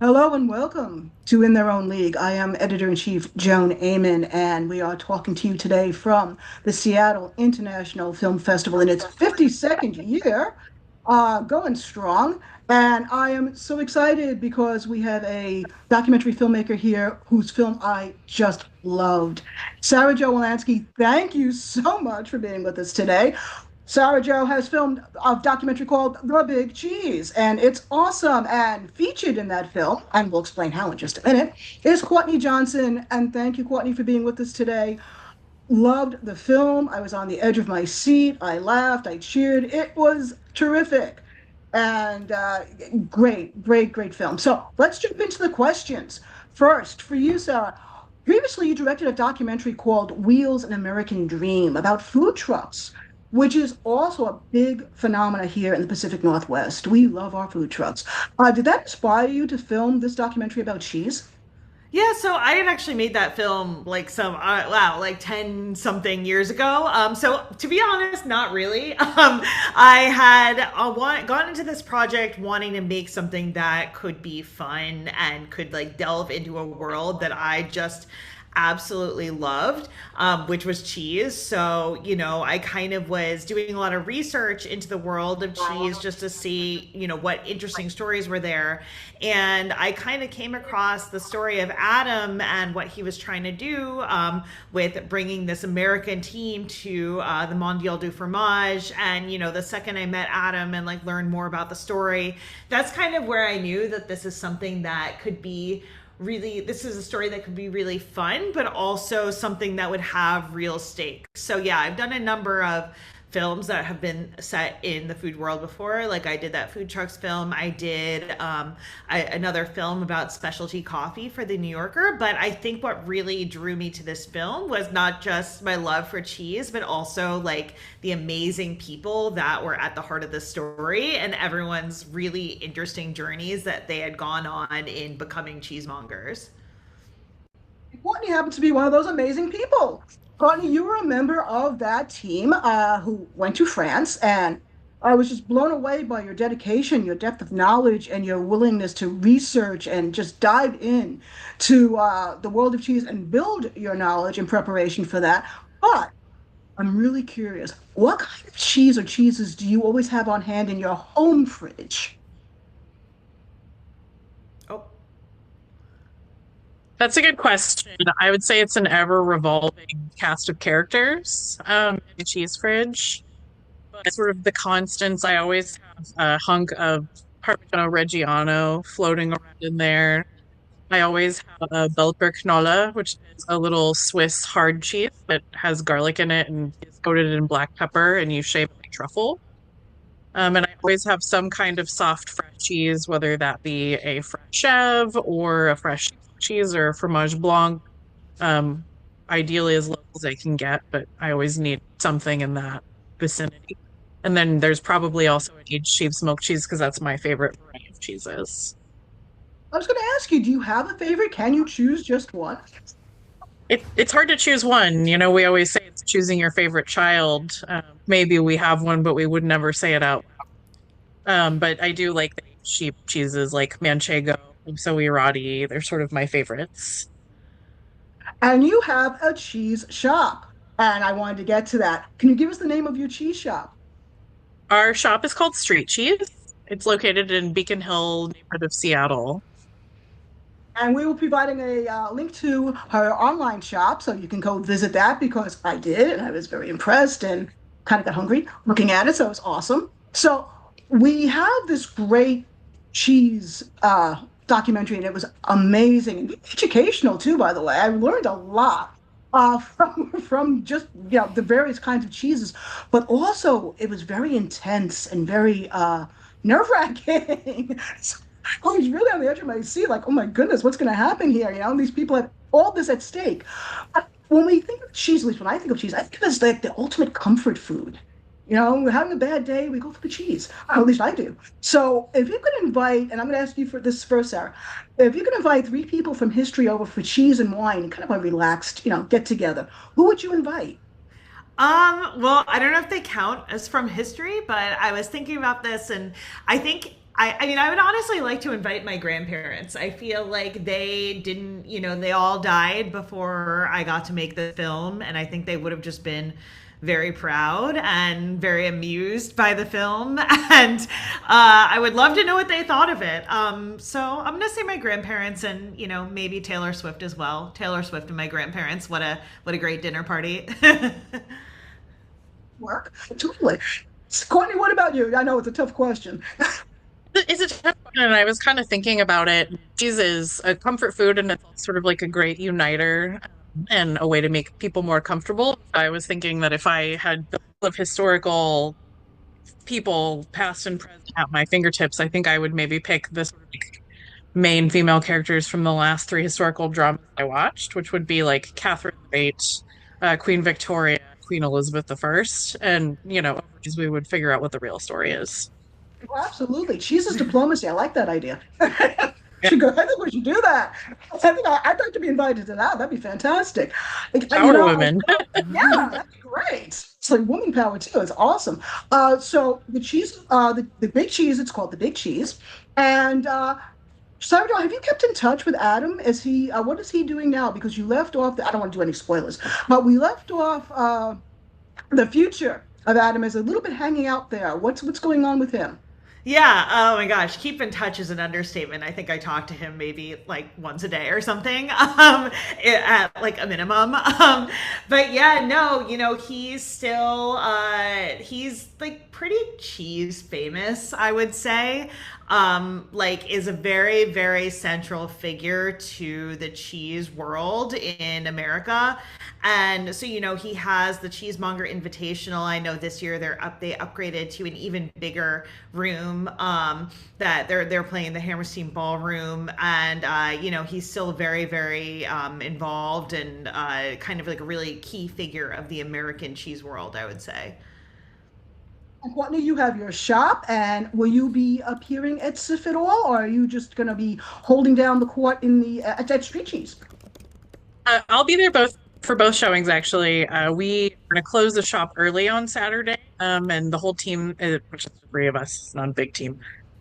Hello and welcome to In Their Own League. I am Editor-in-Chief Joan Amon, and we are talking to you today from the Seattle International Film Festival in its 52nd year, going strong. And I am so excited because we have a documentary filmmaker here whose film I just loved. Sara Joe Wolansky, thank you so much for being with us today. Sara Joe has filmed a documentary called The Big Cheese, and it's awesome. And featured in that film, and we'll explain how in just a minute, is Courtney Johnson. And thank you, Courtney, for being with us today. Loved the film. I was on the edge of my seat. I laughed. I cheered. It was terrific. And great, great, great film. So let's jump into the questions. First, for you, Sarah, previously you directed a documentary called Wheels An American Dream about food trucks, which is also a big phenomena here in the Pacific Northwest. We love our food trucks. Did that inspire you to film this documentary about cheese? Yeah, so I had actually made that film like 10 something years ago. So to be honest, not really. I had gone into this project wanting to make something that could be fun and could like delve into a world that I just absolutely loved, which was cheese. So, I kind of was doing a lot of research into the world of cheese just to see, what interesting stories were there. And I kind of came across the story of Adam and what he was trying to do with bringing this American team to the Mondial du Fromage. And, the second I met Adam and like learned more about the story, that's kind of where I knew that this is something that could be really, this is a story that could be really fun, but also something that would have real stakes. So yeah, I've done a number of films that have been set in the food world before. Like I did that food trucks film. I did another film about specialty coffee for the New Yorker. But I think what really drew me to this film was not just my love for cheese, but also like the amazing people that were at the heart of the story and everyone's really interesting journeys that they had gone on in becoming cheesemongers. Courtney happens to be one of those amazing people. Courtney, you were a member of that team who went to France, and I was just blown away by your dedication, your depth of knowledge, and your willingness to research and just dive in to the world of cheese and build your knowledge in preparation for that. But I'm really curious, what kind of cheese or cheeses do you always have on hand in your home fridge? Oh, That's a good question. I would say it's an ever revolving cast of characters in the cheese fridge. But sort of the constants, I always have a hunk of Parmigiano Reggiano floating around in there. I always have a Knolle, which is a little Swiss hard cheese that has garlic in it and is coated in black pepper, and you shave it like truffle. And I always have some kind of soft fresh cheese, whether that be a fresh chèvre or a fresh cheese or fromage blanc. Um, Ideally as low as I can get, but I always need something in that vicinity. And then there's probably also an aged sheep smoked cheese because that's my favorite variety of cheeses. I was going to ask you, do you have a favorite? Can you choose just one? It's hard to choose one. We always say it's choosing your favorite child. Maybe we have one, but we would never say it out. But I do like the sheep cheeses like Manchego, Soirati. They're sort of my favorites. And you have a cheese shop. And I wanted to get to that. Can you give us the name of your cheese shop? Our shop is called Street Cheese. It's located in Beacon Hill, neighborhood of Seattle. And we will be providing a link to her online shop so you can go visit that because I did and I was very impressed and kind of got hungry looking at it. So it was awesome. So we have this great cheese documentary and it was amazing and educational too, by the way. I learned a lot from just the various kinds of cheeses, but also it was very intense and very nerve-wracking. So I was really on the edge of my seat, like, oh my goodness, what's going to happen here? And these people have all this at stake. But when we think of cheese, at least when I think of cheese, I think of it as like the ultimate comfort food. We're having a bad day, we go for the cheese. At least I do. So if you could invite, and I'm going to ask you for this first, Sarah, if you could invite three people from history over for cheese and wine, kind of a relaxed, get together, who would you invite? well, I don't know if they count as from history, but I was thinking about this and I think I mean, I would honestly like to invite my grandparents. I feel like they didn't, they all died before I got to make the film, and I think they would have just been very proud and very amused by the film. And I would love to know what they thought of it. So I'm going to say my grandparents and, maybe Taylor Swift as well. Taylor Swift and my grandparents. What a great dinner party. Work. Totally. Courtney, what about you? I know it's a tough question. It's a tough one, and I was kind of thinking about it. Cheese is a comfort food, and it's sort of like a great uniter and a way to make people more comfortable. I was thinking that if I had a couple of historical people, past and present, at my fingertips, I think I would maybe pick the sort of like main female characters from the last three historical dramas I watched, which would be like Catherine the Great, Queen Victoria, Queen Elizabeth the First, and we would figure out what the real story is. Well, absolutely. Cheese's diplomacy. I like that idea. Yeah. I think we should do that. I think I'd like to be invited to that. That'd be fantastic. Power women. Yeah, that's great. It's like woman power too. It's awesome. So the cheese, the big cheese. It's called the big cheese. And Sara Joe, have you kept in touch with Adam? What is he doing now? Because you left off. I don't want to do any spoilers, but we left off the future of Adam is a little bit hanging out there. What's going on with him? Yeah. Oh my gosh. Keep in touch is an understatement. I think I talk to him maybe like once a day or something, at like a minimum. But yeah, no, he's still, he's like pretty cheese famous, I would say. Like is a very, very central figure to the cheese world in America. And so, he has the Cheesemonger Invitational. I know this year they upgraded to an even bigger room, that they're playing the Hammerstein Ballroom. And, he's still very, very, involved and, kind of like a really key figure of the American cheese world, I would say. And Courtney, you have your shop, and will you be appearing at SIFF at all, or are you just going to be holding down the court in the at Street Cheese? I'll be there for both showings, actually. We are going to close the shop early on Saturday, and the whole team, which is three of us, it's not a big team,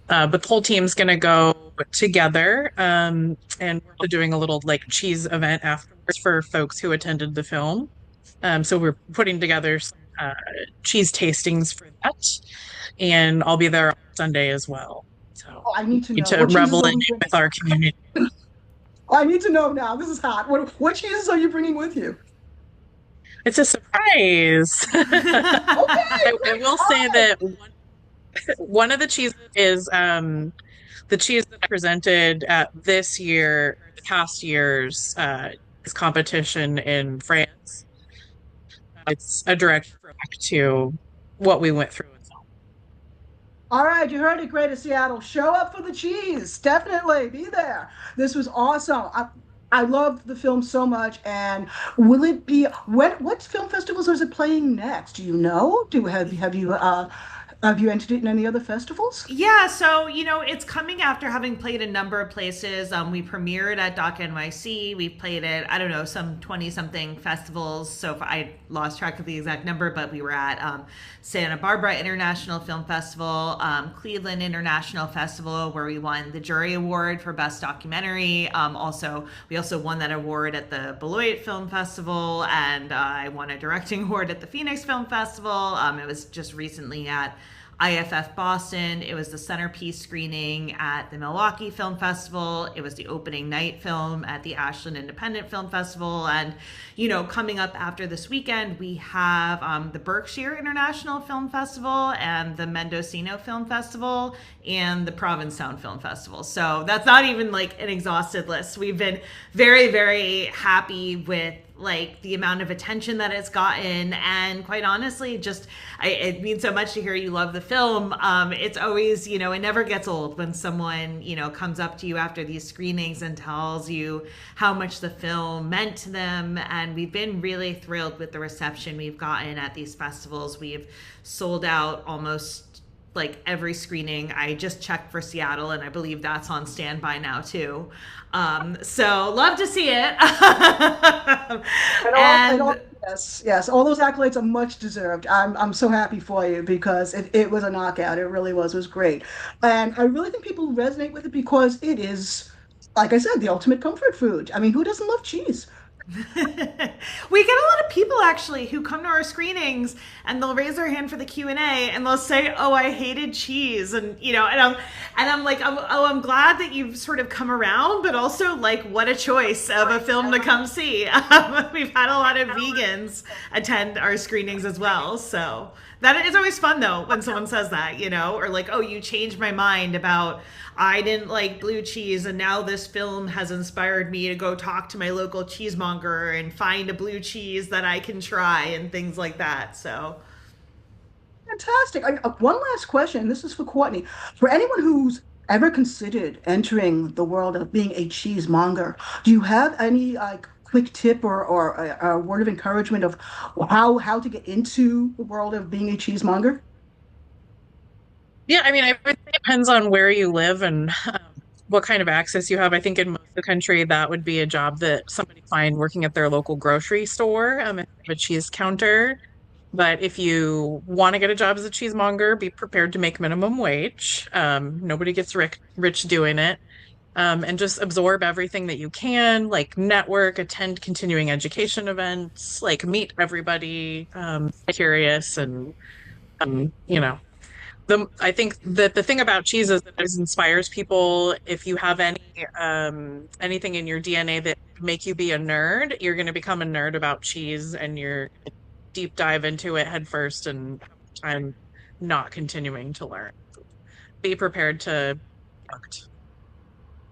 but the whole team's going to go together, and we're doing a little like cheese event afterwards for folks who attended the film. So we're putting together some cheese tastings for that, and I'll be there on Sunday as well. So I need to know. To revel in it with our community. I need to know now. This is hot. What cheeses are you bringing with you? It's a surprise. Okay, I will say that one of the cheeses is the cheese that I presented at this past year's competition in France. It's a direct throwback to what we went through. All right, you heard it, Greater Seattle. Show up for the cheese. Definitely be there. This was awesome. I love the film so much. And will it be what film festivals is it playing next? Do you know? Have you entered it in any other festivals? Yeah, so it's coming after having played a number of places. We premiered at Doc NYC. We've played at, I don't know, some 20-something festivals. So I lost track of the exact number, but we were at Santa Barbara International Film Festival, Cleveland International Festival, where we won the jury award for Best Documentary. We also won that award at the Beloit Film Festival, and I won a directing award at the Phoenix Film Festival. It was just recently at IFF Boston. It was the centerpiece screening at the Milwaukee Film Festival. It was the opening night film at the Ashland Independent Film Festival. And, coming up after this weekend, we have the Berkshire International Film Festival and the Mendocino Film Festival and the Provincetown Film Festival. So that's not even like an exhausted list. We've been very, very happy with like the amount of attention that it's gotten, and quite honestly, just it means so much to hear you love the film. It's always, it never gets old when someone comes up to you after these screenings and tells you how much the film meant to them. And we've been really thrilled with the reception we've gotten at these festivals. We've sold out almost like every screening. I just checked for Seattle, and I believe that's on standby now too. So love to see it. Yes, yes. All those accolades are much deserved. I'm so happy for you because it was a knockout. It really was. It was great. And I really think people resonate with it because it is, like I said, the ultimate comfort food. I mean, who doesn't love cheese? We get a lot of people actually who come to our screenings and they'll raise their hand for the Q&A and they'll say, "Oh, I hated cheese." And and I'm like, "Oh, I'm glad that you've sort of come around, but also like what a choice of a film to come see." We've had a lot of vegans attend our screenings as well. So that is always fun though when someone says that, or like, "Oh, you changed my mind about I didn't like blue cheese, and now this film has inspired me to go talk to my local cheesemonger and find a blue cheese that I can try," and things like that. So, Fantastic. One last question. This is for Courtney. For anyone who's ever considered entering the world of being a cheesemonger, do you have any like quick tip or a word of encouragement of how to get into the world of being a cheesemonger? Yeah, I mean, I would say it depends on where you live and what kind of access you have. I think in most of the country, that would be a job that somebody find working at their local grocery store, if they have a cheese counter. But if you want to get a job as a cheesemonger, be prepared to make minimum wage. Nobody gets rich doing it. And just absorb everything that you can, like network, attend continuing education events, like meet everybody, curious, and you know, I think that the thing about cheese is that it inspires people. If you have anything in your DNA that make you be a nerd, you're going to become a nerd about cheese, and you're deep dive into it head first, and I'm not continuing to learn. Be prepared to be hooked.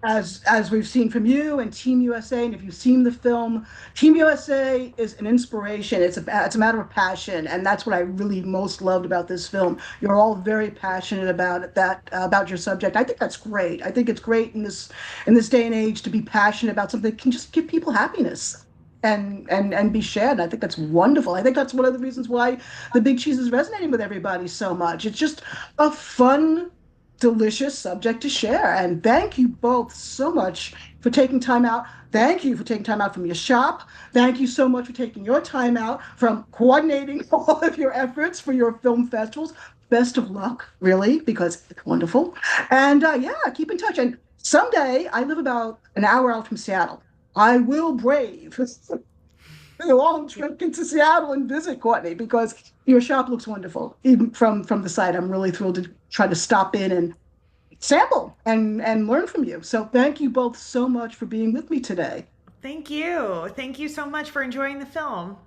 As we've seen from you and Team USA, and if you've seen the film, Team USA is an inspiration. It's a matter of passion, and that's what I really most loved about this film. You're all very passionate about that about your subject. I think that's great. I think it's great in this day and age to be passionate about something that can just give people happiness. And be shared. I think that's wonderful. I think that's one of the reasons why the big cheese is resonating with everybody so much. It's just a fun, delicious subject to share. And thank you both so much for taking time out. Thank you for taking time out from your shop. Thank you so much for taking your time out from coordinating all of your efforts for your film festivals. Best of luck, really, because it's wonderful. And yeah, keep in touch. And someday, I live about an hour out from Seattle. I will brave a long trip into Seattle and visit Courtney because your shop looks wonderful. Even from the site, I'm really thrilled to try to stop in and sample and learn from you. So thank you both so much for being with me today. thank you. Thank you so much for enjoying the film.